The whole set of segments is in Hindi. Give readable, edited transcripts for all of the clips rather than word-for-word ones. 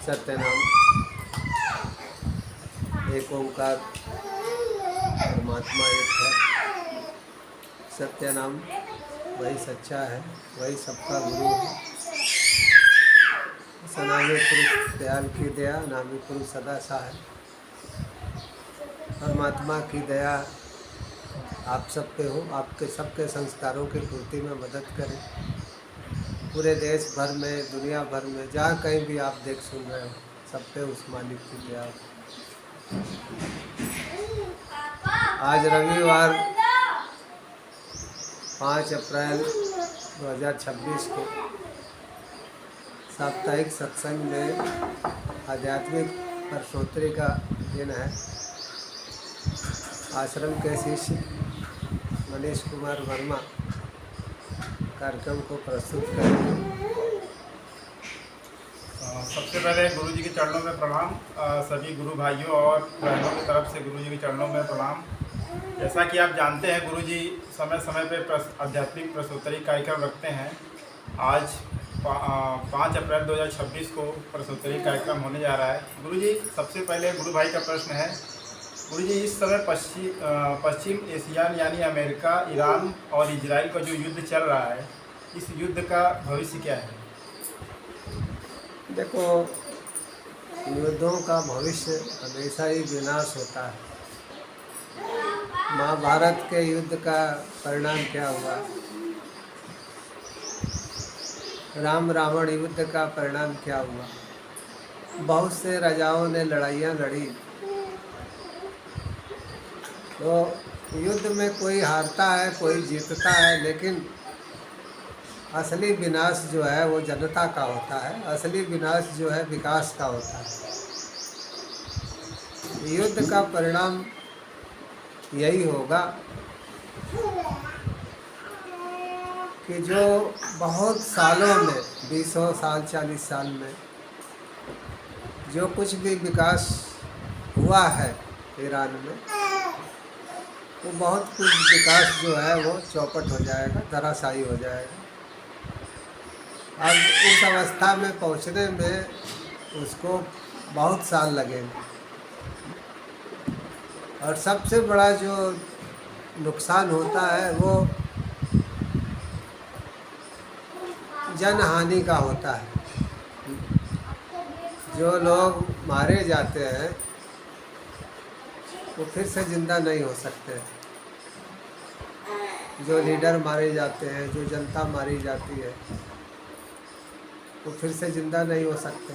सत्यनाम एक ओंकार परमात्मा एक है। सत्यनाम वही सच्चा है, वही सबका गुरु है। सनामे पुरुष दयाल की दया, नामी पुरुष सदा सहाय। परमात्मा की दया आप सब पे हो, आपके सबके संस्कारों की पूर्ति में मदद करें। पूरे देश भर में, दुनिया भर में, जहाँ कहीं भी आप देख सुन रहे हो, सब पे उस मालिक की दया हो। आज रविवार 5 अप्रैल 2026 को साप्ताहिक सत्संग में आध्यात्मिक प्रश्नोत्तरी का दिन है। आश्रम के शिष्य मनीष कुमार वर्मा कार्यक्रम को प्रस्तुत करेंगे। सबसे पहले गुरु जी के चरणों में प्रणाम। सभी गुरु भाइयों और बहनों की तरफ से गुरु जी के चरणों में प्रणाम। जैसा कि आप जानते हैं, गुरु जी समय समय पर आध्यात्मिक प्रश्नोत्तरी कार्यक्रम रखते हैं। आज 5 अप्रैल 2026 को प्रश्नोत्तरी कार्यक्रम होने जा रहा है। गुरु जी, सबसे पहले गुरु भाई का प्रश्न है, गुरु जी, इस समय पश्चिम एशियान यानी अमेरिका, ईरान और इजराइल का जो युद्ध चल रहा है, इस युद्ध का भविष्य क्या है? देखो, युद्धों का भविष्य हमेशा ही विनाश होता है। महाभारत के युद्ध का परिणाम क्या हुआ? राम रावण युद्ध का परिणाम क्या हुआ? बहुत से राजाओं ने लड़ाइयाँ लड़ी। तो युद्ध में कोई हारता है, कोई जीतता है, लेकिन असली विनाश जो है वो जनता का होता है। असली विनाश जो है विकास का होता है। युद्ध का परिणाम यही होगा कि जो बहुत सालों में, 20 साल 40 साल में जो कुछ भी विकास हुआ है ईरान में, वो बहुत कुछ विकास जो है वो चौपट हो जाएगा, धराशायी हो जाएगा। अब उस अवस्था में पहुंचने में उसको बहुत साल लगेंगे। और सबसे बड़ा जो नुकसान होता है वो जनहानि का होता है। जो लोग मारे जाते हैं वो फिर से जिंदा नहीं हो सकते। जो लीडर मारे जाते हैं, जो जनता मारी जाती है, वो फिर से जिंदा नहीं हो सकते।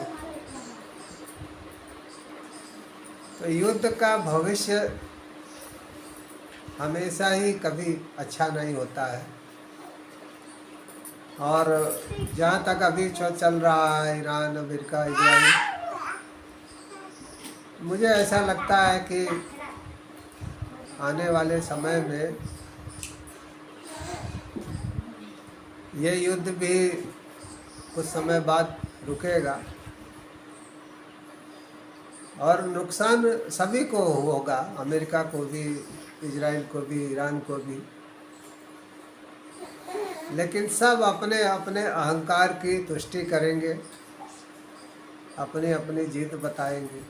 तो युद्ध का भविष्य हमेशा ही कभी अच्छा नहीं होता है। और जहाँ तक अभी चल रहा है ईरान, अमेरिका, इजराइल, मुझे ऐसा लगता है कि आने वाले समय में ये युद्ध भी कुछ समय बाद रुकेगा और नुकसान सभी को होगा, अमेरिका को भी, इजराइल को भी, ईरान को भी। लेकिन सब अपने अपने अहंकार की तुष्टि करेंगे, अपनी अपनी जीत बताएंगे।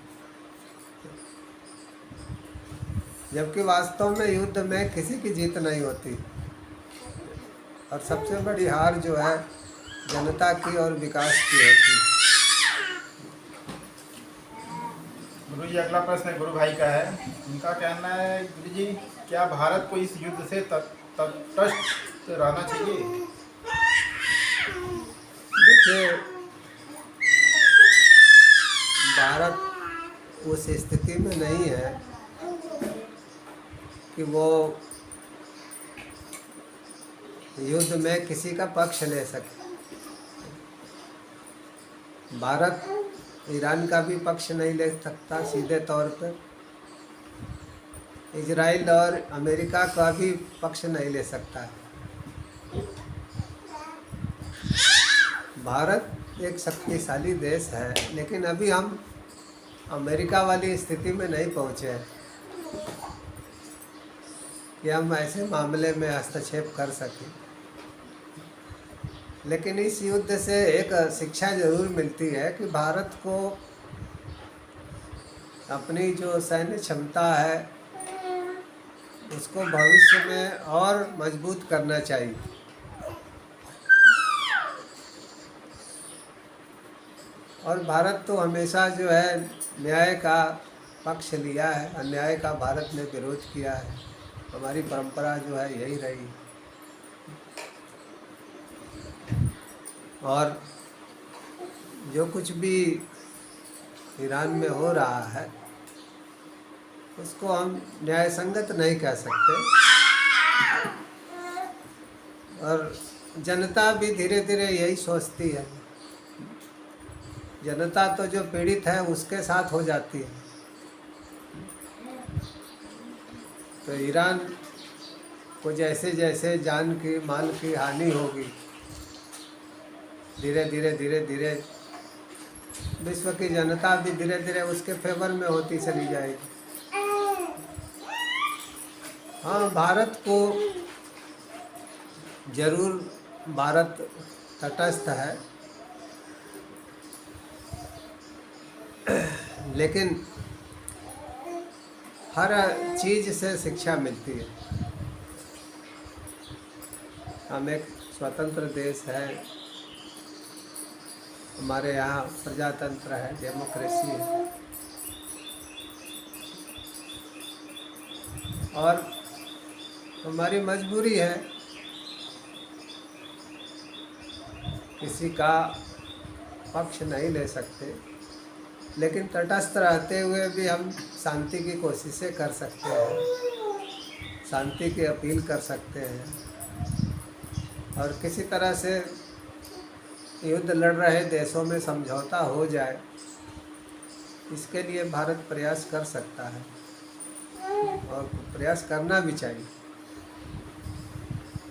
जबकि वास्तव में युद्ध में किसी की जीत नहीं होती। और सबसे बड़ी हार जो है जनता की और विकास की होती है। गुरु जी, अगला प्रश्न गुरु भाई का है। उनका कहना है, गुरु जी, क्या भारत को इस युद्ध से तटस्थ रहना चाहिए? देखिए, भारत उस स्थिति में नहीं है कि वो युद्ध में किसी का पक्ष ले सके। भारत ईरान का भी पक्ष नहीं ले सकता सीधे तौर पर। इजराइल और अमेरिका का भी पक्ष नहीं ले सकता है। भारत एक शक्तिशाली देश है, लेकिन अभी हम अमेरिका वाली स्थिति में नहीं पहुँचे हैं कि हम ऐसे मामले में हस्तक्षेप कर सकें। लेकिन इस युद्ध से एक शिक्षा जरूर मिलती है कि भारत को अपनी जो सैन्य क्षमता है उसको भविष्य में और मजबूत करना चाहिए। और भारत तो हमेशा जो है न्याय का पक्ष लिया है, अन्याय का भारत ने विरोध किया है। हमारी परंपरा जो है यही रही। और जो कुछ भी ईरान में हो रहा है उसको हम न्याय संगत नहीं कह सकते। और जनता भी धीरे धीरे यही सोचती है। जनता तो जो पीड़ित है उसके साथ हो जाती है। तो ईरान को जैसे जैसे जान की माल की हानि होगी, धीरे धीरे विश्व की जनता भी धीरे धीरे उसके फेवर में होती चली जाएगी। हाँ, भारत को जरूर, भारत तटस्थ है, लेकिन हर चीज़ से शिक्षा मिलती है। हम एक स्वतंत्र देश है, हमारे यहाँ प्रजातंत्र है, डेमोक्रेसी है। और हमारी मजबूरी है, किसी का पक्ष नहीं ले सकते, लेकिन तटस्थ रहते हुए भी हम शांति की कोशिशें कर सकते हैं, शांति की अपील कर सकते हैं। और किसी तरह से युद्ध लड़ रहे देशों में समझौता हो जाए, इसके लिए भारत प्रयास कर सकता है और प्रयास करना भी चाहिए।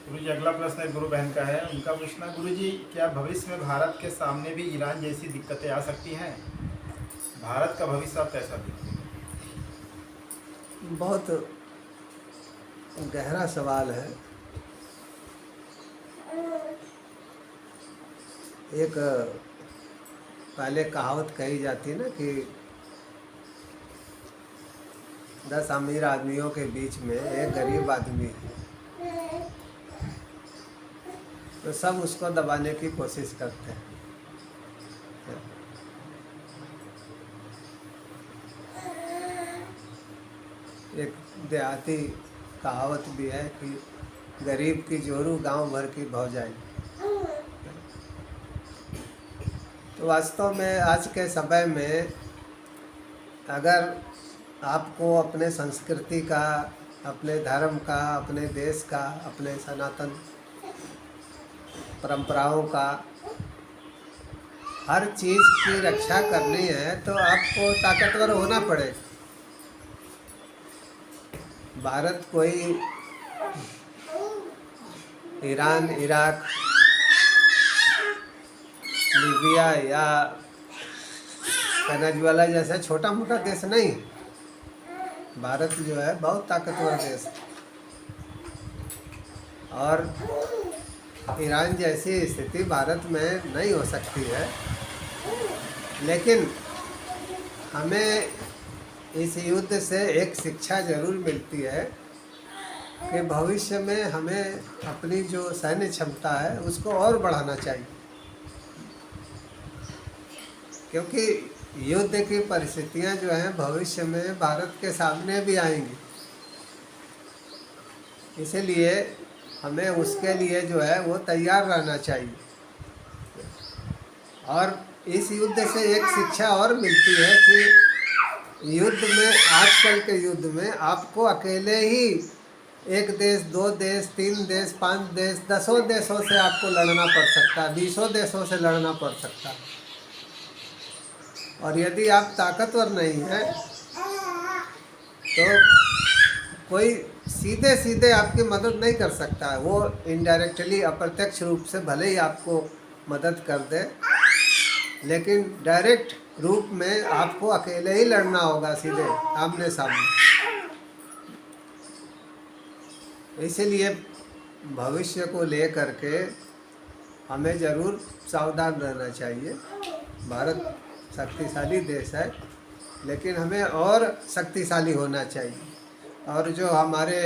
गुरु जी, अगला प्रश्न एक गुरु बहन का है। उनका प्रश्न है, गुरु जी क्या भविष्य में भारत के सामने भी ईरान जैसी दिक्कतें आ सकती हैं? भारत का भविष्य आप कैसा देखते हैं? बहुत गहरा सवाल है। एक पहले कहावत कही जाती है ना कि 10 अमीर आदमियों के बीच में एक गरीब आदमी है, तो सब उसको दबाने की कोशिश करते हैं। एक देहाती कहावत भी है कि गरीब की जोरू गांव भर की भौजाई। तो वास्तव में आज के समय में अगर आपको अपने संस्कृति का, अपने धर्म का, अपने देश का, अपने सनातन परंपराओं का, हर चीज़ की रक्षा करनी है तो आपको ताकतवर होना पड़ेगा। भारत कोई ईरान, इराक, लीबिया या वेनेजुएला जैसा छोटा मोटा देश नहीं। भारत जो है बहुत ताकतवर देश है। और ईरान जैसी स्थिति भारत में नहीं हो सकती है, लेकिन हमें इस युद्ध से एक शिक्षा जरूर मिलती है कि भविष्य में हमें अपनी जो सैन्य क्षमता है उसको और बढ़ाना चाहिए, क्योंकि युद्ध की परिस्थितियां जो हैं भविष्य में भारत के सामने भी आएंगी। इसलिए हमें उसके लिए जो है वो तैयार रहना चाहिए। और इस युद्ध से एक शिक्षा और मिलती है कि युद्ध में, आजकल के युद्ध में आपको अकेले ही 1 देश, 2 देश, 3 देश, 5 देश, 10 देशों से आपको लड़ना पड़ सकता है, 20 देशों से लड़ना पड़ सकता है। और यदि आप ताकतवर नहीं हैं तो कोई सीधे सीधे आपकी मदद नहीं कर सकता है। वो इनडायरेक्टली, अप्रत्यक्ष रूप से भले ही आपको मदद कर दे, लेकिन डायरेक्ट रूप में आपको अकेले ही लड़ना होगा, सीधे आमने सामने। इसीलिए भविष्य को लेकर के हमें ज़रूर सावधान रहना चाहिए। भारत शक्तिशाली देश है, लेकिन हमें और शक्तिशाली होना चाहिए। और जो हमारे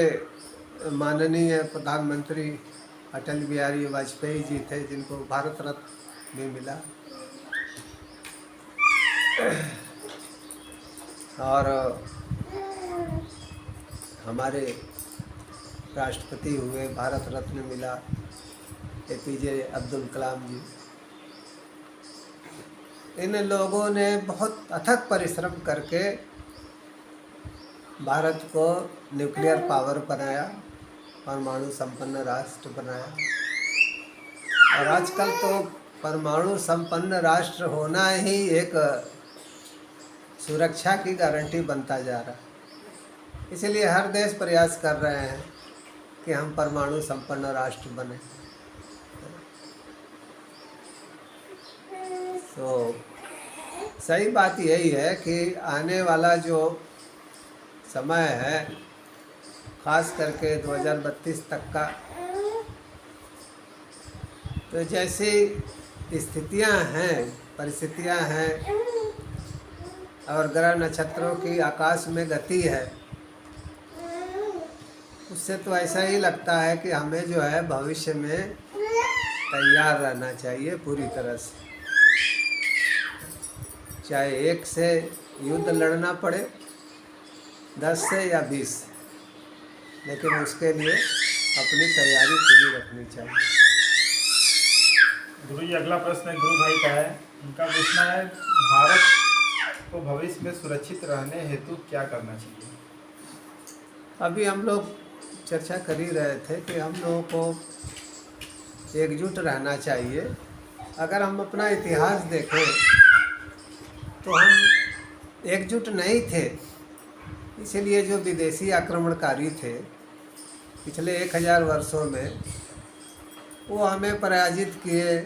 माननीय प्रधानमंत्री अटल बिहारी वाजपेयी जी थे, जिनको भारत रत्न भी मिला, और हमारे राष्ट्रपति हुए, भारत रत्न मिला APJ अब्दुल कलाम जी। इन लोगों ने बहुत अथक परिश्रम करके भारत को न्यूक्लियर पावर बनाया, परमाणु संपन्न राष्ट्र बनाया। और आजकल तो परमाणु संपन्न राष्ट्र होना ही एक सुरक्षा की गारंटी बनता जा रहा है। इसलिए हर देश प्रयास कर रहे हैं कि हम परमाणु संपन्न राष्ट्र बने। तो सही बात यही है कि आने वाला जो समय है, खास करके 2032 तक का, तो जैसी स्थितियां हैं, परिस्थितियां हैं और ग्रह नक्षत्रों की आकाश में गति है, उससे तो ऐसा ही लगता है कि हमें जो है भविष्य में तैयार रहना चाहिए पूरी तरह से। चाहे 1 से युद्ध लड़ना पड़े, 10 से या 20 से, लेकिन उसके लिए अपनी तैयारी पूरी रखनी चाहिए। गुरु जी, अगला प्रश्न गुरु भाई का है। उनका पूछना है, भारत को भविष्य में सुरक्षित रहने हेतु क्या करना चाहिए? अभी हम लोग चर्चा कर ही रहे थे कि हम लोगों को एकजुट रहना चाहिए। अगर हम अपना इतिहास देखें तो हम एकजुट नहीं थे, इसीलिए जो विदेशी आक्रमणकारी थे पिछले 1000 वर्षों में, वो हमें पराजित किए,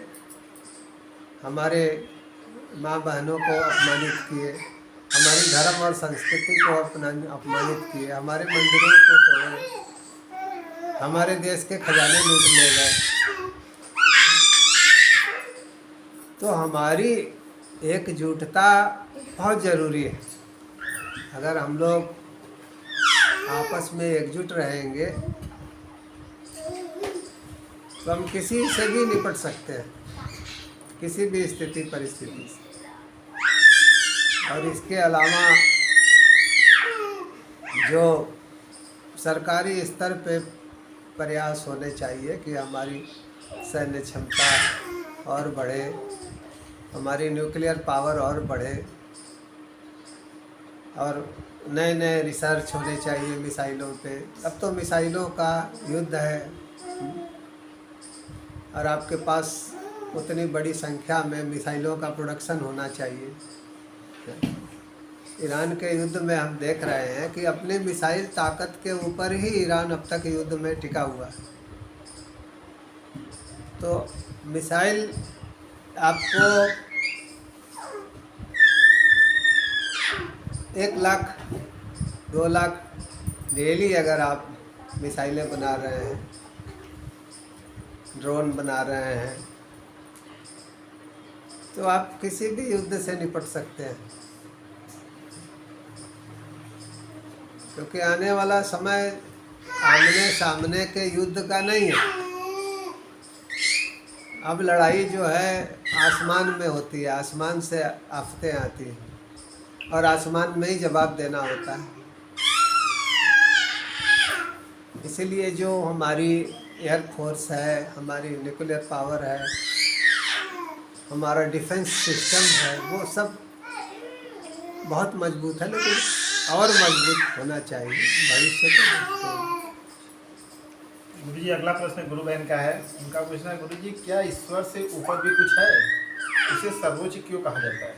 हमारे माँ बहनों को अपमानित किए, हमारी धर्म और संस्कृति को अपमानित किए, हमारे मंदिरों को तोड़े, हमारे देश के खजाने लूट ले गए। तो हमारी एकजुटता बहुत ज़रूरी है। अगर हम लोग आपस में एकजुट रहेंगे तो हम किसी से भी निपट सकते हैं, किसी भी स्थिति परिस्थिति से। और इसके अलावा जो सरकारी स्तर पे प्रयास होने चाहिए कि हमारी सैन्य क्षमता और बढ़े, हमारी न्यूक्लियर पावर और बढ़े, और नए नए रिसर्च होने चाहिए मिसाइलों पे। अब तो मिसाइलों का युद्ध है और आपके पास उतनी बड़ी संख्या में मिसाइलों का प्रोडक्शन होना चाहिए। ईरान के युद्ध में हम देख रहे हैं कि अपनी मिसाइल ताकत के ऊपर ही ईरान अब तक युद्ध में टिका हुआ है। तो मिसाइल आपको 1 लाख 2 लाख डेली अगर आप मिसाइलें बना रहे हैं, ड्रोन बना रहे हैं, तो आप किसी भी युद्ध से निपट सकते हैं। क्योंकि आने वाला समय आमने सामने के युद्ध का नहीं है। अब लड़ाई जो है आसमान में होती है, आसमान से आफतें आती हैं और आसमान में ही जवाब देना होता है। इसीलिए जो हमारी एयरफोर्स है, हमारी न्यूक्लियर पावर है, हमारा डिफेंस सिस्टम है, वो सब बहुत मजबूत है, लेकिन और मजबूत होना चाहिए भविष्य को। गुरु जी, अगला प्रश्न गुरु बहन का है। उनका पूछना है, गुरु जी क्या ईश्वर से ऊपर भी कुछ है? उसे सर्वोच्च क्यों कहा जाता है?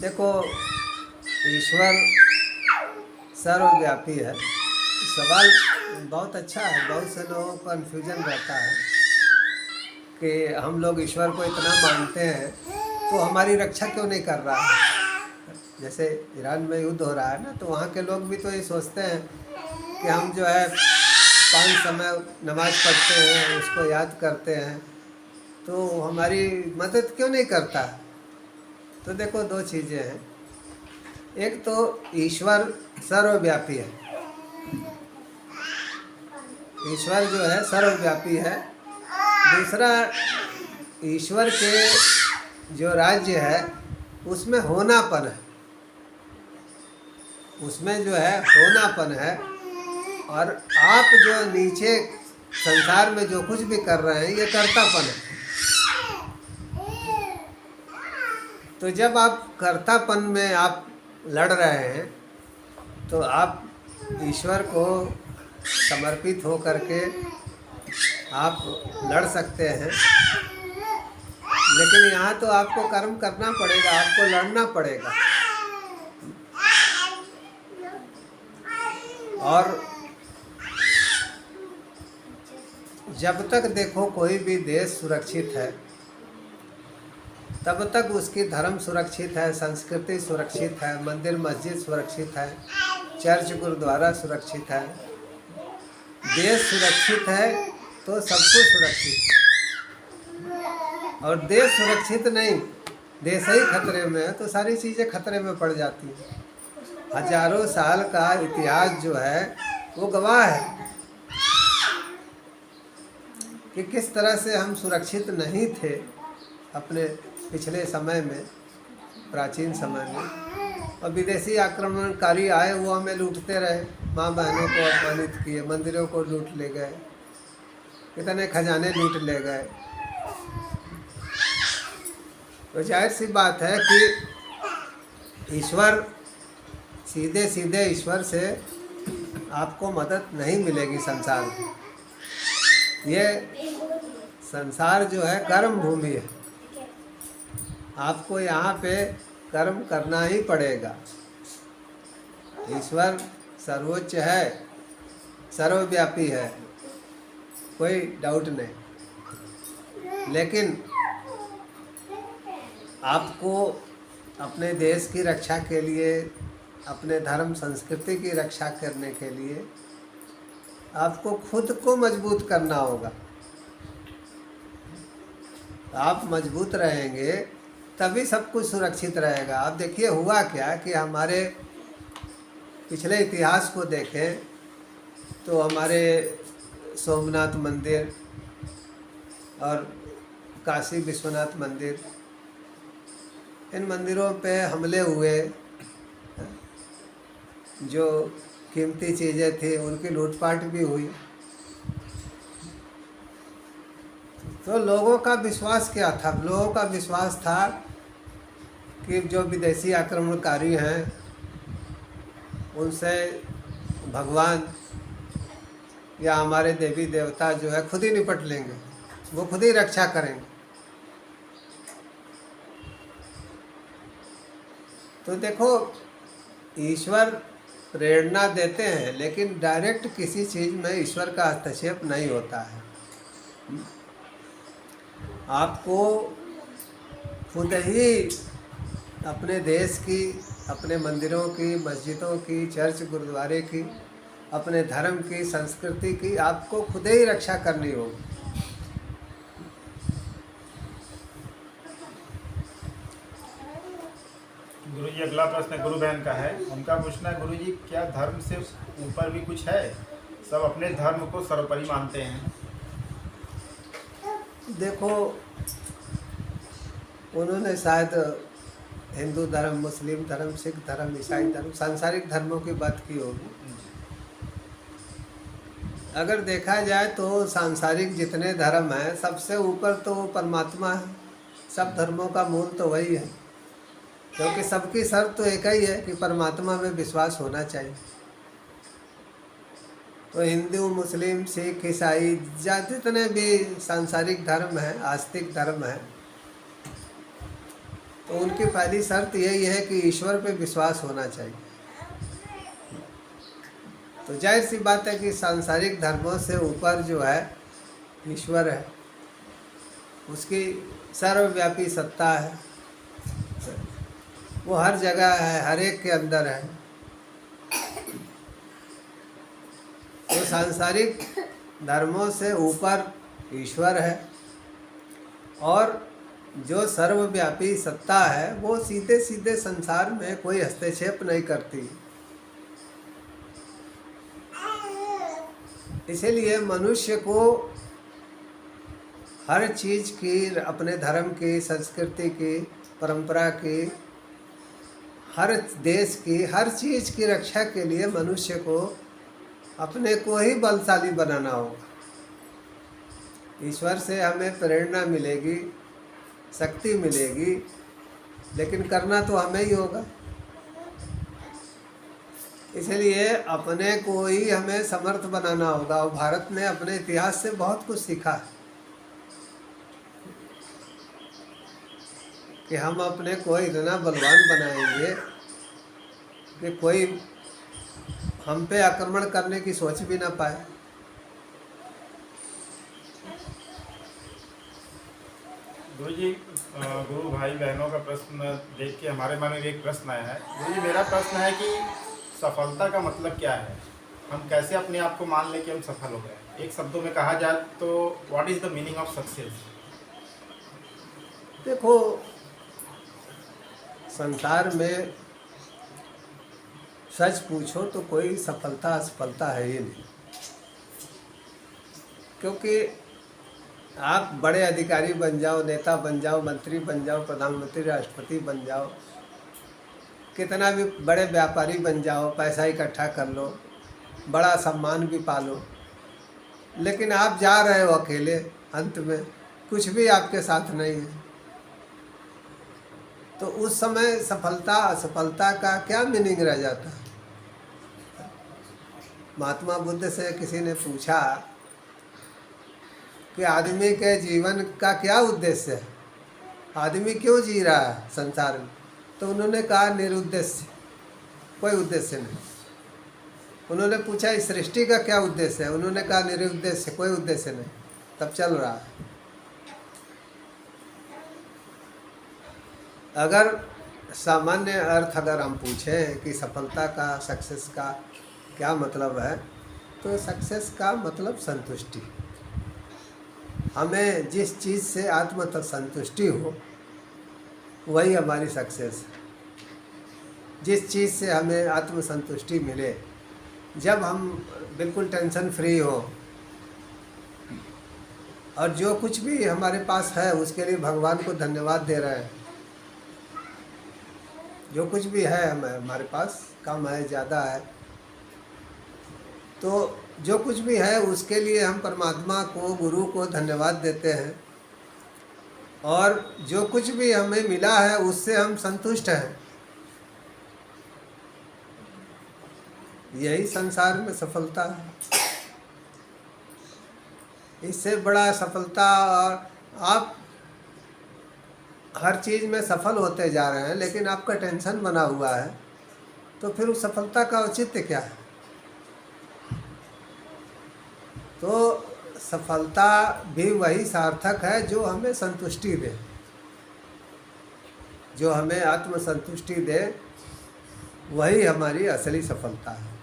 देखो, ईश्वर सर्वव्यापी है। सवाल बहुत अच्छा है। बहुत से लोगों को कन्फ्यूजन रहता है कि हम लोग ईश्वर को इतना मानते हैं तो हमारी रक्षा क्यों नहीं कर रहा है। जैसे ईरान में युद्ध हो रहा है ना, तो वहाँ के लोग भी तो ये सोचते हैं कि हम जो है 5 समय नमाज पढ़ते हैं, उसको याद करते हैं, तो हमारी मदद क्यों नहीं करता। तो देखो दो चीज़ें हैं। एक तो ईश्वर सर्वव्यापी है, ईश्वर जो है सर्वव्यापी है। दूसरा, ईश्वर के जो राज्य है उसमें होनापन है, उसमें जो है होनापन है। और आप जो नीचे संसार में जो कुछ भी कर रहे हैं ये कर्तापन है। तो जब आप कर्तापन में आप लड़ रहे हैं तो आप ईश्वर को समर्पित हो करके आप लड़ सकते हैं, लेकिन यहाँ तो आपको कर्म करना पड़ेगा, आपको लड़ना पड़ेगा। और जब तक देखो कोई भी देश सुरक्षित है तब तक उसकी धर्म सुरक्षित है, संस्कृति सुरक्षित है, मंदिर मस्जिद सुरक्षित है, चर्च गुरुद्वारा सुरक्षित है। देश सुरक्षित है तो सब कुछ सुरक्षित है। और देश सुरक्षित नहीं, देश ही खतरे में है तो सारी चीज़ें खतरे में पड़ जाती हैं। हजारों साल का इतिहास जो है वो गवाह है कि किस तरह से हम सुरक्षित नहीं थे अपने पिछले समय में, प्राचीन समय में। और विदेशी आक्रमणकारी आए, वो हमें लूटते रहे, माँ बहनों को अपमानित किए, मंदिरों को लूट ले गए, कितने खजाने लूट ले गए। तो जाहिर सी बात है कि ईश्वर सीधे सीधे ईश्वर से आपको मदद नहीं मिलेगी संसार में। ये संसार जो है कर्म भूमि है, आपको यहाँ पे कर्म करना ही पड़ेगा। ईश्वर सर्वोच्च है, सर्वव्यापी है, कोई डाउट नहीं। लेकिन आपको अपने देश की रक्षा के लिए, अपने धर्म संस्कृति की रक्षा करने के लिए आपको खुद को मजबूत करना होगा। आप मजबूत रहेंगे तभी सब कुछ सुरक्षित रहेगा। आप देखिए हुआ क्या कि हमारे पिछले इतिहास को देखें तो हमारे सोमनाथ मंदिर और काशी विश्वनाथ मंदिर, इन मंदिरों पे हमले हुए, जो कीमती चीज़ें थी उनकी लूटपाट भी हुई। तो लोगों का विश्वास क्या था? लोगों का विश्वास था कि जो विदेशी आक्रमणकारी हैं उनसे भगवान या हमारे देवी देवता जो है खुद ही निपट लेंगे, वो खुद ही रक्षा करेंगे। तो देखो, ईश्वर प्रेरणा देते हैं लेकिन डायरेक्ट किसी चीज़ में ईश्वर का हस्तक्षेप नहीं होता है। आपको खुद ही अपने देश की, अपने मंदिरों की, मस्जिदों की, चर्च गुरुद्वारे की, अपने धर्म की, संस्कृति की आपको खुद ही रक्षा करनी होगी। गुरुजी अगला प्रश्न गुरु बहन का है। उनका पूछना है, गुरुजी क्या धर्म से ऊपर भी कुछ है? सब अपने धर्म को सर्वोपरि मानते हैं। देखो, उन्होंने शायद हिंदू धर्म, मुस्लिम धर्म, सिख धर्म, ईसाई धर्म, सांसारिक धर्मों की बात की होगी। अगर देखा जाए तो सांसारिक जितने धर्म हैं सबसे ऊपर तो परमात्मा है। सब धर्मों का मूल तो वही है, क्योंकि सबकी शर्त तो एक ही है कि परमात्मा में विश्वास होना चाहिए। तो हिंदू, मुस्लिम, सिख, ईसाई, जितने भी सांसारिक धर्म हैं, आस्तिक धर्म हैं, तो उनकी पहली शर्त यही है कि ईश्वर पे विश्वास होना चाहिए। तो जाहिर सी बात है कि सांसारिक धर्मों से ऊपर जो है ईश्वर है, उसकी सर्वव्यापी सत्ता है, वो हर जगह है, हर एक के अंदर है। तो सांसारिक धर्मों से ऊपर ईश्वर है और जो सर्वव्यापी सत्ता है वो सीधे सीधे संसार में कोई हस्तक्षेप नहीं करती। इसीलिए मनुष्य को हर चीज़ की, अपने धर्म की, संस्कृति की, परंपरा की, हर देश की, हर चीज़ की रक्षा के लिए मनुष्य को अपने को ही बलशाली बनाना होगा। ईश्वर से हमें प्रेरणा मिलेगी, शक्ति मिलेगी, लेकिन करना तो हमें ही होगा। इसलिए अपने को ही हमें समर्थ बनाना होगा। और भारत ने अपने इतिहास से बहुत कुछ सीखा है कि हम अपने को इतना बलवान बनाएंगे कि कोई हम पे आक्रमण करने की सोच भी ना पाए। गुरु जी, गुरु भाई बहनों का प्रश्न देख के हमारे मन में एक प्रश्न आया है। गुरु जी, मेरा प्रश्न है कि सफलता का मतलब क्या है? हम कैसे अपने आप को मान लें कि हम सफल हो गए? एक शब्दों में कहा जाए तो what is the meaning of success? देखो, संसार में सच पूछो तो कोई सफलता असफलता है ही नहीं। क्योंकि आप बड़े अधिकारी बन जाओ, नेता बन जाओ, मंत्री बन जाओ, प्रधानमंत्री, राष्ट्रपति बन जाओ, कितना भी बड़े व्यापारी बन जाओ, पैसा इकट्ठा कर लो, बड़ा सम्मान भी पालो, लेकिन आप जा रहे हो अकेले, अंत में कुछ भी आपके साथ नहीं है, तो उस समय सफलता असफलता का क्या मीनिंग रह जाता है? महात्मा बुद्ध से किसी ने पूछा कि आदमी के जीवन का क्या उद्देश्य है, आदमी क्यों जी रहा है संसार में? तो उन्होंने कहा निरुद्देश्य, कोई उद्देश्य नहीं। उन्होंने पूछा इस सृष्टि का क्या उद्देश्य है? उन्होंने कहा निरुद्देश्य, कोई उद्देश्य नहीं, तब चल रहा है। अगर सामान्य अर्थ अगर हम पूछें कि सफलता का, सक्सेस का क्या मतलब है, तो सक्सेस का मतलब संतुष्टि। हमें जिस चीज़ से आत्म संतुष्टि हो वही हमारी सक्सेस है। जिस चीज़ से हमें आत्म संतुष्टि मिले, जब हम बिल्कुल टेंशन फ्री हो और जो कुछ भी हमारे पास है उसके लिए भगवान को धन्यवाद दे रहे हैं, जो कुछ भी है हमारे पास, कम है ज़्यादा है, तो जो कुछ भी है उसके लिए हम परमात्मा को, गुरु को धन्यवाद देते हैं, और जो कुछ भी हमें मिला है उससे हम संतुष्ट हैं। यही संसार में सफलता है। इससे बड़ा सफलता, और आप हर चीज़ में सफल होते जा रहे हैं लेकिन आपका टेंशन बना हुआ है, तो फिर उस सफलता का औचित्य क्या है? तो सफलता भी वही सार्थक है जो हमें संतुष्टि दे, जो हमें आत्म संतुष्टि दे, वही हमारी असली सफलता है।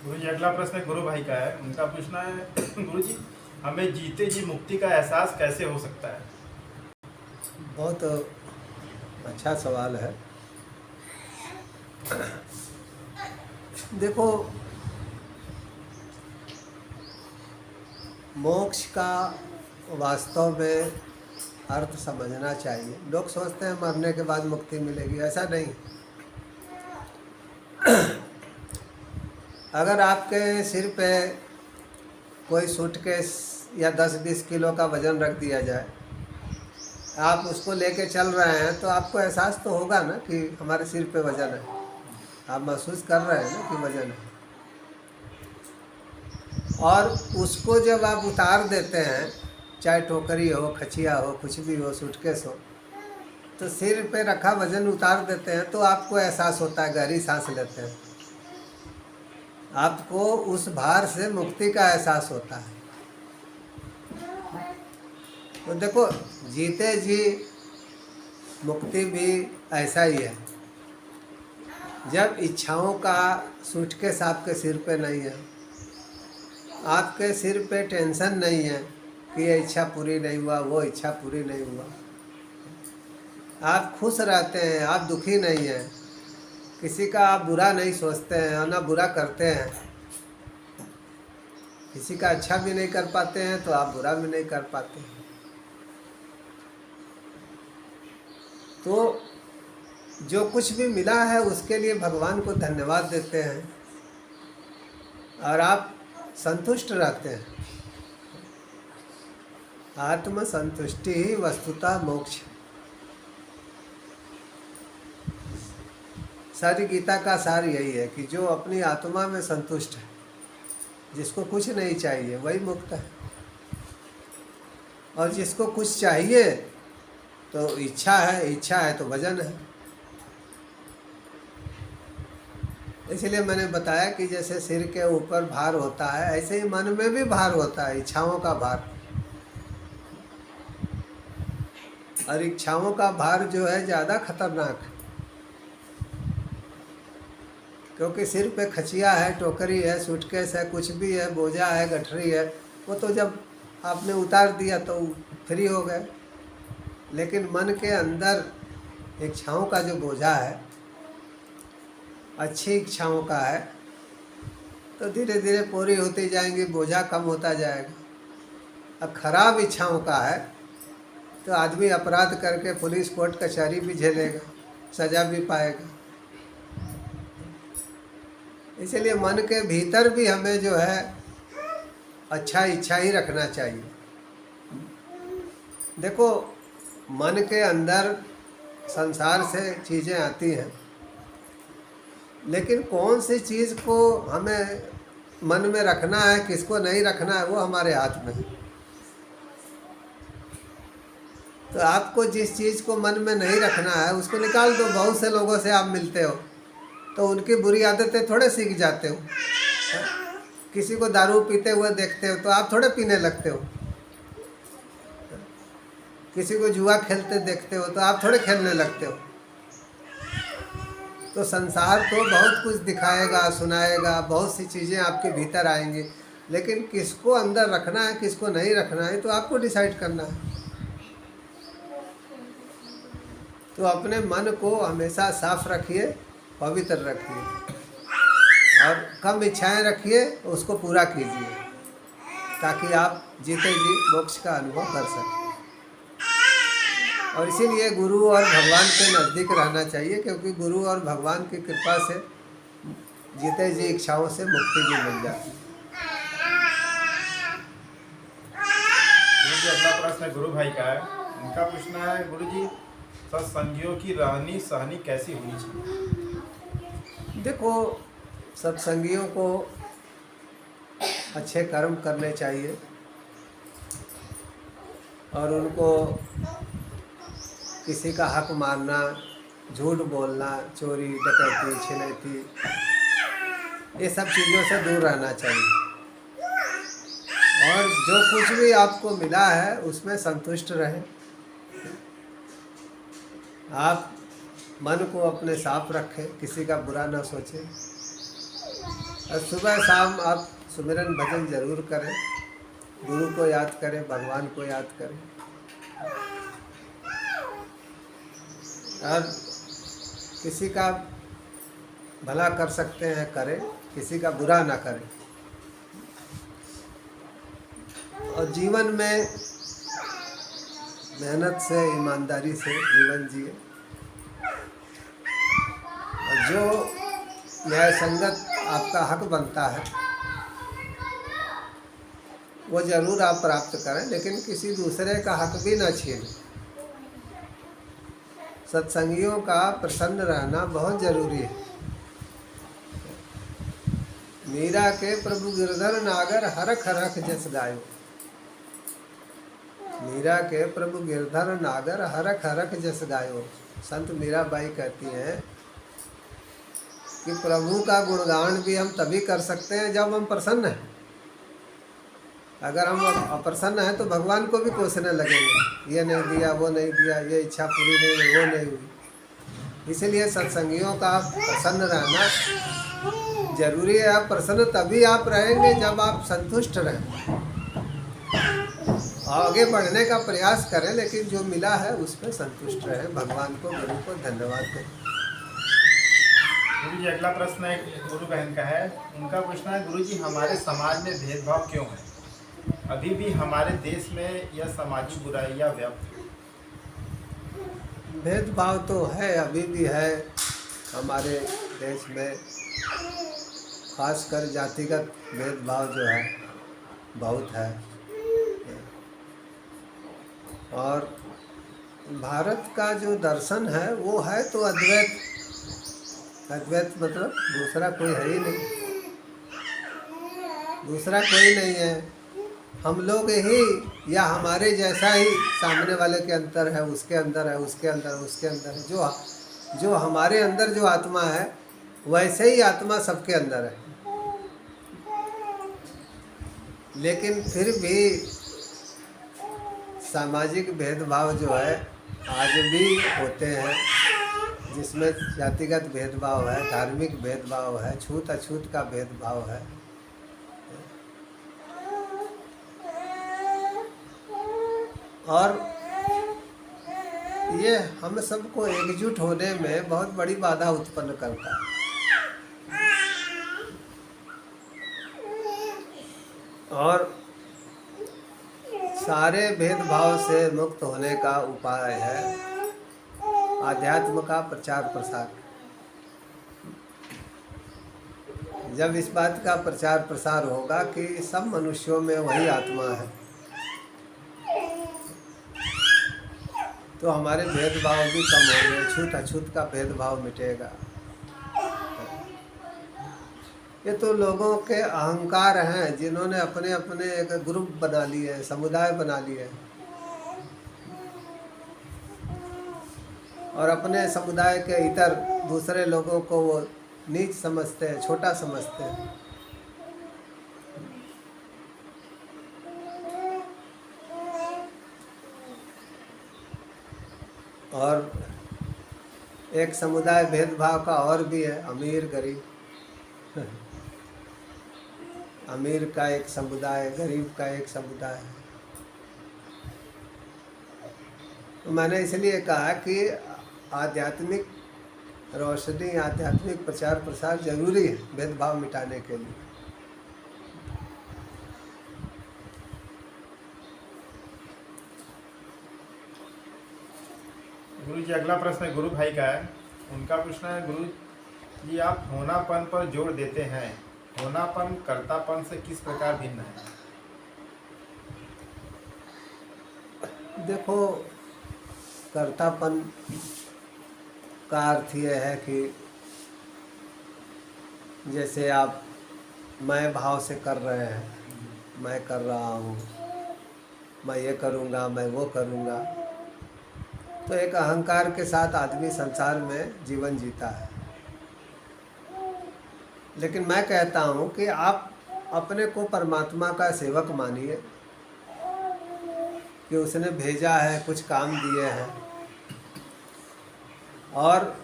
गुरु जी, अगला प्रश्न गुरु भाई का है। उनका पूछना है गुरु जी, हमें जीते जी मुक्ति का एहसास कैसे हो सकता है? बहुत अच्छा सवाल है। देखो, मोक्ष का वास्तव में अर्थ समझना चाहिए। लोग सोचते हैं मरने के बाद मुक्ति मिलेगी, ऐसा नहीं। अगर आपके सिर पे कोई सूटकेस या 10-20 किलो का वज़न रख दिया जाए, आप उसको लेके चल रहे हैं, तो आपको एहसास तो होगा ना कि हमारे सिर पे वज़न है। आप महसूस कर रहे हैं ना कि वज़न है। और उसको जब आप उतार देते हैं, चाहे टोकरी हो, खचिया हो, कुछ भी हो, सूटकेस हो, तो सिर पे रखा वज़न उतार देते हैं तो आपको एहसास होता है, गहरी सांस लेते हैं, आपको उस भार से मुक्ति का एहसास होता है। तो देखो, जीते जी मुक्ति भी ऐसा ही है। जब इच्छाओं का सूटकेस आपके सिर पे नहीं है, आपके सिर पे टेंशन नहीं है, कि ये इच्छा पूरी नहीं हुआ, वो इच्छा पूरी नहीं हुआ। आप खुश रहते हैं, आप दुखी नहीं हैं, किसी का आप बुरा नहीं सोचते हैं और ना बुरा करते हैं, किसी का अच्छा भी नहीं कर पाते हैं तो आप बुरा भी नहीं कर पाते हैं। तो जो कुछ भी मिला है उसके लिए भगवान को धन्यवाद देते हैं और आप संतुष्ट रहते हैं। आत्म संतुष्टि ही वस्तुतः मोक्ष। सारी गीता का सार यही है कि जो अपनी आत्मा में संतुष्ट है, जिसको कुछ नहीं चाहिए, वही मुक्त है। और जिसको कुछ चाहिए तो इच्छा है तो वजन है। इसलिए मैंने बताया कि जैसे सिर के ऊपर भार होता है, ऐसे ही मन में भी भार होता है, इच्छाओं का भार। और इच्छाओं का भार जो है ज़्यादा खतरनाक है, क्योंकि सिर पे खचिया है, टोकरी है, सूटकेस है, कुछ भी है, बोझा है, गठरी है, वो तो जब आपने उतार दिया तो फ्री हो गए। लेकिन मन के अंदर इच्छाओं का जो बोझा है, अच्छी इच्छाओं का है, तो धीरे धीरे पूरी होती जाएंगी, बोझा कम होता जाएगा। अब खराब इच्छाओं का है तो आदमी अपराध करके पुलिस कोर्ट कचहरी भी झेलेगा, सज़ा भी पाएगा। इसलिए मन के भीतर भी हमें जो है अच्छा इच्छा ही रखना चाहिए। देखो, मन के अंदर संसार से चीज़ें आती हैं, लेकिन कौन सी चीज़ को हमें मन में रखना है, किसको नहीं रखना है, वो हमारे हाथ में है। तो आपको जिस चीज़ को मन में नहीं रखना है उसको निकाल दो। बहुत से लोगों से आप मिलते हो तो उनकी बुरी आदतें थोड़े सीख जाते हो। किसी को दारू पीते हुए देखते हो तो आप थोड़े पीने लगते हो। किसी को जुआ खेलते देखते हो तो आप थोड़े खेलने लगते हो। तो संसार तो बहुत कुछ दिखाएगा, सुनाएगा, बहुत सी चीज़ें आपके भीतर आएंगी, लेकिन किसको अंदर रखना है, किसको नहीं रखना है, तो आपको डिसाइड करना है। तो अपने मन को हमेशा साफ रखिए, पवित्र रखिए और कम इच्छाएं रखिए, उसको पूरा कीजिए ताकि आप जीते जी मोक्ष का अनुभव कर सकें। और इसीलिए गुरु और भगवान के नज़दीक रहना चाहिए, क्योंकि गुरु और भगवान की कृपा से जीते जी इच्छाओं से मुक्ति भी मिल जाती है। गुरु जी, अगला प्रश्न गुरु भाई का है। उनका पूछना है, गुरु जी सत्संगियों की रहनी सहनी कैसी होनी चाहिए? देखो, सत्संगियों को अच्छे कर्म करने चाहिए और उनको किसी का हक मारना, झूठ बोलना, चोरी डकैती छिनैती, ये सब चीज़ों से दूर रहना चाहिए। और जो कुछ भी आपको मिला है उसमें संतुष्ट रहें। आप मन को अपने साफ रखें, किसी का बुरा ना सोचें और सुबह शाम आप सुमिरन भजन जरूर करें, गुरु को याद करें, भगवान को याद करें और किसी का भला कर सकते हैं करें, किसी का बुरा ना करें। और जीवन में मेहनत से, ईमानदारी से जीवन जिए और जो न्याय संगत आपका हक बनता है वो ज़रूर आप प्राप्त करें, लेकिन किसी दूसरे का हक भी ना छीनें। सत्संगियों का प्रसन्न रहना बहुत ज़रूरी है। मीरा के प्रभु गिरधर नागर हरख हरख जस गायो। मीरा के प्रभु गिरधर नागर हरख हरख जस गायो। संत मीराबाई कहती हैं कि प्रभु का गुणगान भी हम तभी कर सकते हैं जब हम प्रसन्न हैं। अगर हम अप्रसन्न हैं तो भगवान को भी कोसने लगेंगे, ये नहीं दिया, वो नहीं दिया, ये इच्छा पूरी नहीं हुई, वो नहीं हुई। इसलिए सत्संगियों का प्रसन्न रहना जरूरी है। आप प्रसन्न तभी आप रहेंगे जब आप संतुष्ट रहें आगे बढ़ने का प्रयास करें, लेकिन जो मिला है उस पर संतुष्ट रहें, भगवान को, गुरु को धन्यवाद दें। गुरु जी अगला प्रश्न एक गुरु बहन का है। उनका पूछना है, गुरु जी हमारे समाज में भेदभाव क्यों है? अभी भी हमारे देश में यह सामाजिक बुराइयां व्याप्त हैं। भेदभाव तो है, अभी भी है हमारे देश में, खासकर जातिगत भेदभाव जो है बहुत है। और भारत का जो दर्शन है वो है तो अद्वैत। अद्वैत मतलब दूसरा कोई है ही नहीं, दूसरा कोई नहीं है। हम लोग ही या हमारे जैसा ही सामने वाले के अंदर है, उसके अंदर है, उसके अंदर, उसके अंदर है। जो हमारे अंदर जो आत्मा है वैसे ही आत्मा सबके अंदर है। लेकिन फिर भी सामाजिक भेदभाव जो है आज भी होते हैं, जिसमें जातिगत भेदभाव है, धार्मिक भेदभाव है, छूत अछूत का भेदभाव है। और ये हम सबको एकजुट होने में बहुत बड़ी बाधा उत्पन्न करता है। और सारे भेदभाव से मुक्त होने का उपाय है आध्यात्म का प्रचार प्रसार। जब इस बात का प्रचार प्रसार होगा कि सब मनुष्यों में वही आत्मा है, तो हमारे भेदभाव भी कम होंगे, छूत अछूत का भेदभाव मिटेगा। ये तो लोगों के अहंकार हैं, जिन्होंने अपने अपने एक ग्रुप बना लिए हैं, समुदाय बना लिए हैं, और अपने समुदाय के इतर दूसरे लोगों को वो नीच समझते हैं, छोटा समझते हैं। और एक समुदाय भेदभाव का और भी है, अमीर गरीब। अमीर का एक समुदाय, गरीब का एक समुदाय है। तो मैंने इसलिए कहा कि आध्यात्मिक रोशनी, आध्यात्मिक प्रचार प्रसार जरूरी है भेदभाव मिटाने के लिए। गुरु जी अगला प्रश्न गुरु भाई का है। उनका प्रश्न है, गुरु जी आप होनापन पर जोर देते हैं, होनापन कर्तापन से किस प्रकार भिन्न है? देखो, कर्तापन का अर्थ ये है कि जैसे आप मैं भाव से कर रहे हैं, मैं कर रहा हूँ, मैं ये करूँगा, मैं वो करूँगा, तो एक अहंकार के साथ आदमी संसार में जीवन जीता है। लेकिन मैं कहता हूँ कि आप अपने को परमात्मा का सेवक मानिए कि उसने भेजा है, कुछ काम दिए हैं और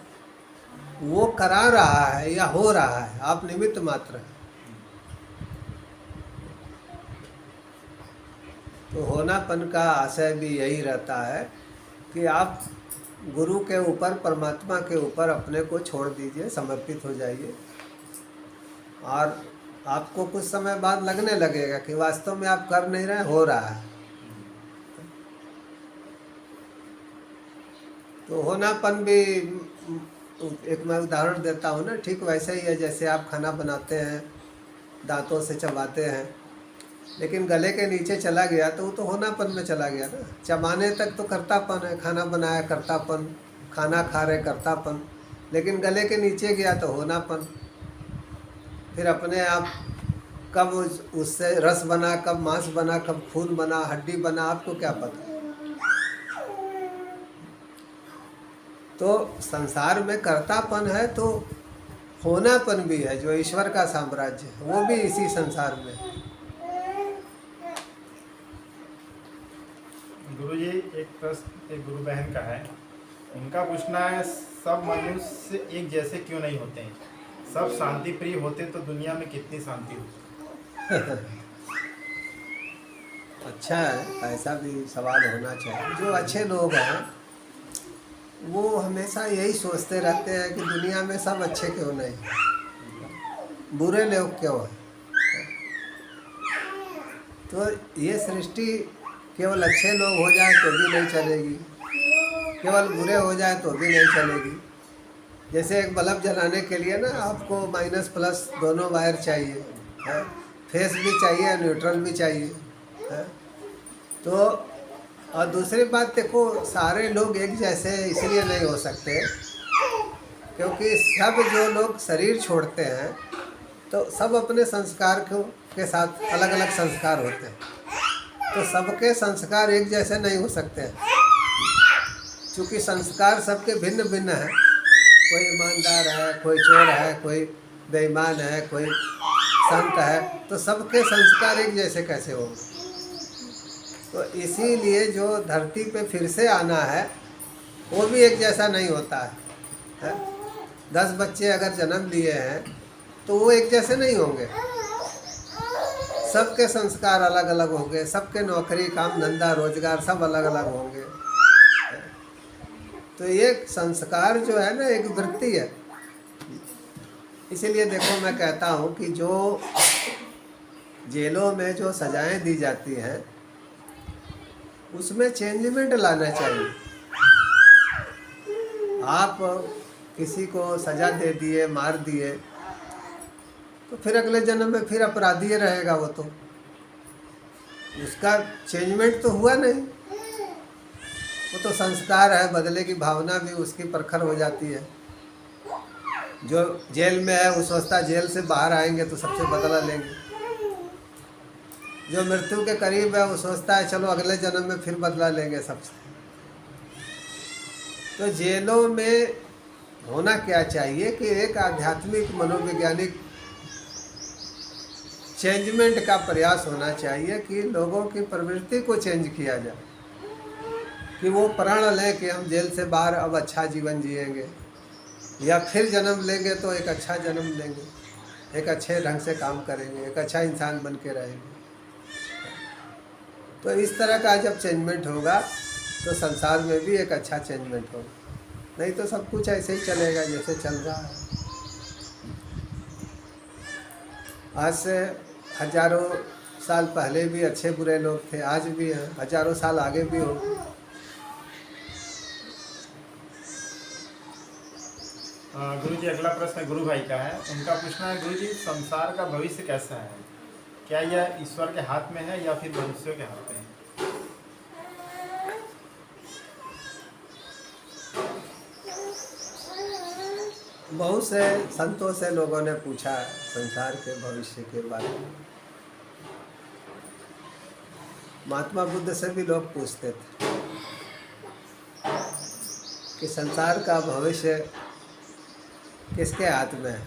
वो करा रहा है या हो रहा है, आप निमित्त मात्र हैं। तो होनापन का आशय भी यही रहता है कि आप गुरु के ऊपर, परमात्मा के ऊपर अपने को छोड़ दीजिए, समर्पित हो जाइए, और आपको कुछ समय बाद लगने लगेगा कि वास्तव में आप कर नहीं रहे, हो रहा है। तो होनापन भी एक मैं उदाहरण देता हूँ ना, ठीक वैसे ही है जैसे आप खाना बनाते हैं, दांतों से चबाते हैं, लेकिन गले के नीचे चला गया तो वो तो होनापन में चला गया ना। चबाने तक तो कर्तापन है, खाना बनाया कर्तापन, खाना खा रहे कर्तापन, लेकिन गले के नीचे गया तो होनापन। फिर अपने आप कब उससे रस बना, कब मांस बना, कब खून बना, हड्डी बना, आपको क्या पता। तो संसार में कर्तापन है तो होनापन भी है, जो ईश्वर का साम्राज्य है वो भी इसी संसार में है। गुरु जी एक प्रश्न एक गुरु बहन का है। उनका पूछना है, सब मनुष्य एक जैसे क्यों नहीं होते हैं? सब शांति प्रिय होते तो दुनिया में कितनी शांति होती। अच्छा है, ऐसा भी सवाल होना चाहिए। जो अच्छे लोग हैं वो हमेशा यही सोचते रहते हैं कि दुनिया में सब अच्छे क्यों नहीं, बुरे लोग क्यों हैं। तो ये सृष्टि केवल अच्छे लोग हो जाए तो भी नहीं चलेगी, केवल बुरे हो जाए तो भी नहीं चलेगी। जैसे एक बल्ब जलाने के लिए ना आपको माइनस प्लस दोनों वायर चाहिए, है? फेस भी चाहिए, न्यूट्रल भी चाहिए, है? तो और दूसरी बात देखो, सारे लोग एक जैसे इसलिए नहीं हो सकते क्योंकि सब जो लोग शरीर छोड़ते हैं तो सब अपने संस्कार के साथ अलग अलग संस्कार होते हैं, तो सबके संस्कार एक जैसे नहीं हो सकते हैं। क्योंकि संस्कार सबके भिन्न भिन्न हैं, कोई ईमानदार है, कोई चोर है, कोई बेईमान है, कोई संत है, तो सबके संस्कार एक जैसे कैसे होंगे। तो इसीलिए जो धरती पे फिर से आना है वो भी एक जैसा नहीं होता है? 10 बच्चे अगर जन्म लिए हैं तो वो एक जैसे नहीं होंगे, सबके संस्कार अलग अलग होंगे, सबके नौकरी काम धंधा रोजगार सब अलग अलग होंगे। तो ये संस्कार जो है ना एक वृत्ति है। इसीलिए देखो मैं कहता हूँ कि जो जेलों में जो सजाएं दी जाती हैं उसमें चेंजमेंट लाना चाहिए। आप किसी को सजा दे दिए, मार दिए, तो फिर अगले जन्म में फिर अपराधी रहेगा वो, तो उसका चेंजमेंट तो हुआ नहीं। वो तो संस्कार है, बदले की भावना भी उसकी प्रखर हो जाती है। जो जेल में है वो सोचता है जेल से बाहर आएंगे तो सबसे बदला लेंगे, जो मृत्यु के करीब है वो सोचता है चलो अगले जन्म में फिर बदला लेंगे सबसे। तो जेलों में होना क्या चाहिए कि एक आध्यात्मिक मनोवैज्ञानिक चेंजमेंट का प्रयास होना चाहिए कि लोगों की प्रवृत्ति को चेंज किया जाए, कि वो प्रण लें कि हम जेल से बाहर अब अच्छा जीवन जिएंगे, या फिर जन्म लेंगे तो एक अच्छा जन्म लेंगे, एक अच्छे ढंग से काम करेंगे, एक अच्छा इंसान बन के रहेंगे। तो इस तरह का जब चेंजमेंट होगा तो संसार में भी एक अच्छा चेंजमेंट होगा, नहीं तो सब कुछ ऐसे ही चलेगा जैसे चल रहा है। आज से हजारों साल पहले भी अच्छे बुरे लोग थे, आज भी हैं, हजारों साल आगे भी होंगे। गुरु जी अगला प्रश्न गुरु भाई का है। उनका पूछना है गुरु जी संसार का भविष्य कैसा है, क्या यह ईश्वर के हाथ में है या फिर मनुष्यों के हाथ में है? बहुत से संतों से लोगों ने पूछा संसार के भविष्य के बारे में। महात्मा बुद्ध से भी लोग पूछते थे कि संसार का भविष्य किसके हाथ में है,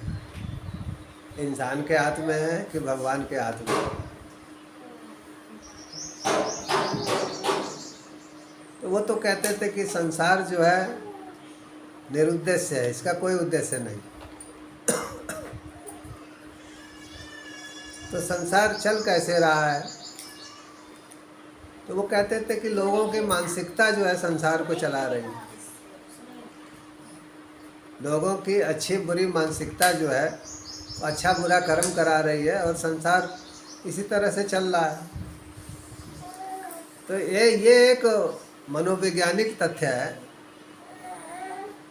इंसान के हाथ में है कि भगवान के हाथ में है। तो वो तो कहते थे कि संसार जो है निरुद्देश्य है, इसका कोई उद्देश्य नहीं। तो संसार चल कैसे रहा है, तो वो कहते थे कि लोगों की मानसिकता जो है संसार को चला रही है। लोगों की अच्छी बुरी मानसिकता जो है अच्छा बुरा कर्म करा रही है और संसार इसी तरह से चल रहा है। तो ये एक मनोवैज्ञानिक तथ्य है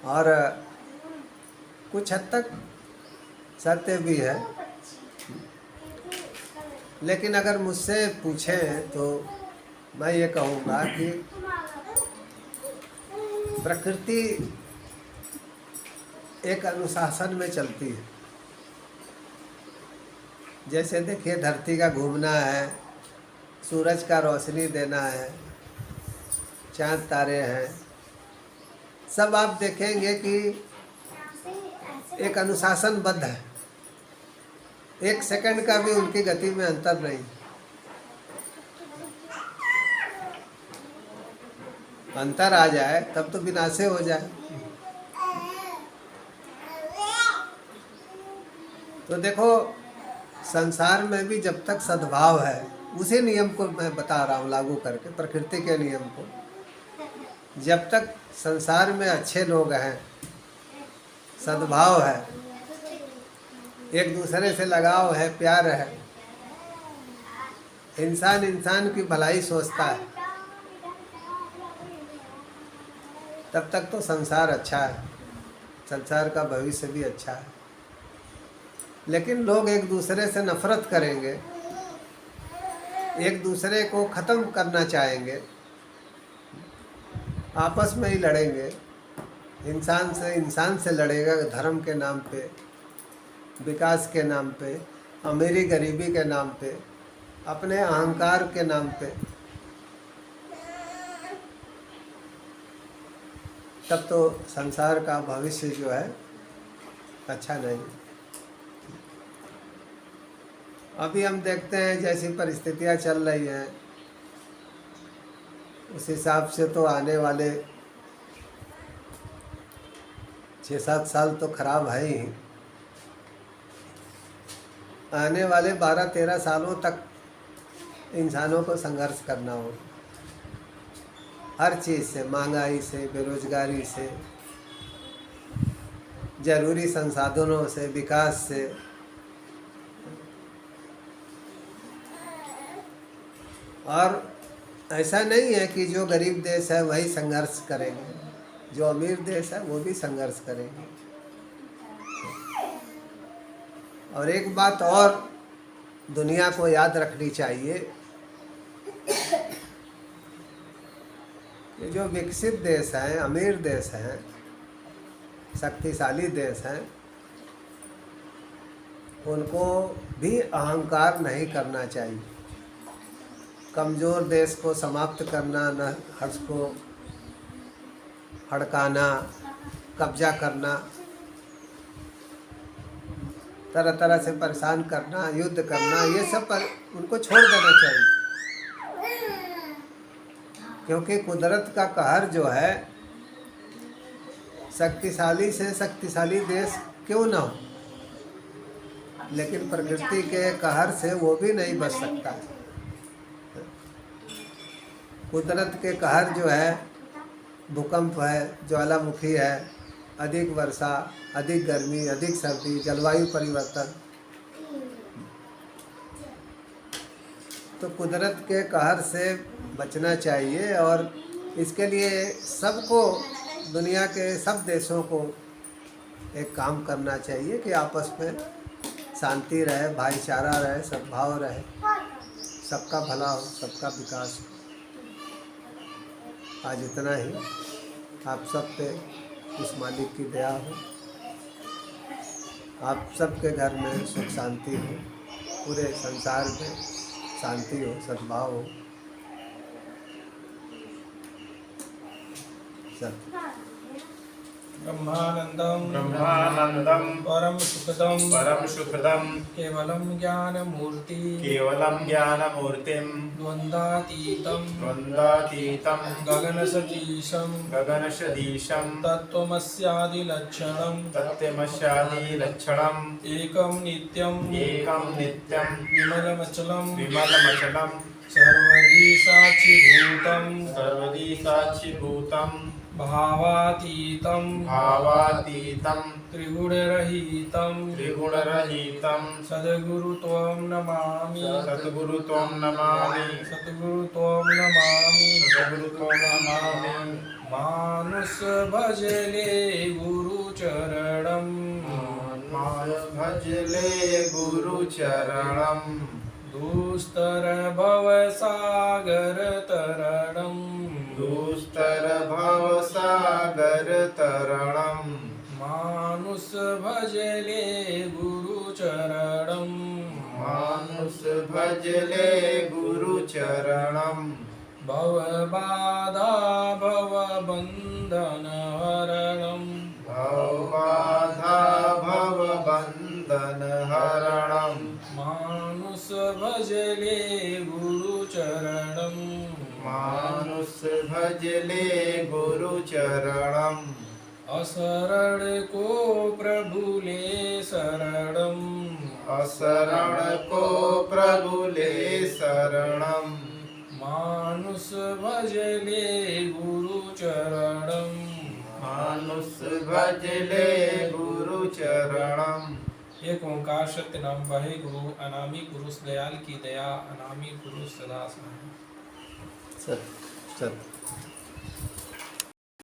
और कुछ हद तक सत्य भी है। लेकिन अगर मुझसे पूछें तो मैं ये कहूँगा कि प्रकृति एक अनुशासन में चलती है। जैसे देखिए धरती का घूमना है, सूरज का रोशनी देना है, चांद तारे हैं, सब आप देखेंगे कि एक अनुशासनबद्ध है। एक सेकंड का भी उनकी गति में अंतर नहीं। अंतर आ जाए तब तो विनाश हो जाए। तो देखो संसार में भी जब तक सद्भाव है उसी नियम को मैं बता रहा हूँ लागू करके, प्रकृति के नियम को। जब तक संसार में अच्छे लोग हैं, सद्भाव है, एक दूसरे से लगाव है, प्यार है, इंसान इंसान की भलाई सोचता है, तब तक तो संसार अच्छा है, संसार का भविष्य भी अच्छा है। लेकिन लोग एक दूसरे से नफरत करेंगे, एक दूसरे को ख़त्म करना चाहेंगे, आपस में ही लड़ेंगे, इंसान से लड़ेगा धर्म के नाम पे, विकास के नाम पे, अमीरी गरीबी के नाम पे, अपने अहंकार के नाम पे, तब तो संसार का भविष्य जो है अच्छा नहीं। अभी हम देखते हैं जैसी परिस्थितियां चल रही हैं, उस हिसाब से तो आने वाले 6-7 साल तो खराब है ही। आने वाले 12-13 सालों तक इंसानों को संघर्ष करना हो, हर चीज़ से, महंगाई से, बेरोजगारी से, जरूरी संसाधनों से, विकास से। और ऐसा नहीं है कि जो गरीब देश है वही संघर्ष करेंगे, जो अमीर देश है वो भी संघर्ष करेंगे। और एक बात और दुनिया को याद रखनी चाहिए कि जो विकसित देश हैं, अमीर देश हैं, शक्तिशाली देश हैं, उनको भी अहंकार नहीं करना चाहिए। कमज़ोर देश को समाप्त करना, न हर्ष को हड़काना, कब्जा करना, तरह तरह से परेशान करना, युद्ध करना, ये सब पर उनको छोड़ देना चाहिए। क्योंकि कुदरत का कहर जो है, शक्तिशाली से शक्तिशाली देश क्यों ना हो, लेकिन प्रकृति के कहर से वो भी नहीं बच सकता है। कुदरत के कहर जो है, भूकंप है, ज्वालामुखी है, अधिक वर्षा, अधिक गर्मी, अधिक सर्दी, जलवायु परिवर्तन, तो कुदरत के कहर से बचना चाहिए। और इसके लिए सबको, दुनिया के सब देशों को एक काम करना चाहिए कि आपस में शांति रहे, भाईचारा रहे, सद्भाव रहे, सबका भला हो, सबका विकास हो। आज इतना ही। आप सब पे उस मालिक की दया हो, आप सबके घर में सुख शांति हो, पूरे संसार में शांति हो, सद्भाव हो। सब ब्रह्मानंदम ब्रह्मानंदम परम सुखदम केवलम ज्ञान मूर्ति ज्ञानमूर्तिं द्वंद्वातीतम गगन सदीशं तत्त्वमस्यादिलक्षणम तत्त्वमस्यादिलक्षणम् एकम नित्यम विमलमचलम सर्वदी साक्षीभूतम भावातीतं त्रिगुणरहितं सद्गुरु त्वं नमामि मानुष भजले गुरुचरणं दुस्तर भवसागर तरणं मानुष भजले गुरुचरणं भवबाधा भवबन्धन हरणं मानुष भजले गुरुचरणम् असरण को प्रभुले शरणं असरण को प्रभु ले शरणम। मानुष भजले गुरु चरणम। मानुष भजले गुरु चरणम। एक ओंकार सत्य नाम वाहे गुरु अनामी पुरुष दयाल की दया अनामी पुरुष सदा सहाय। सत्य सत्य।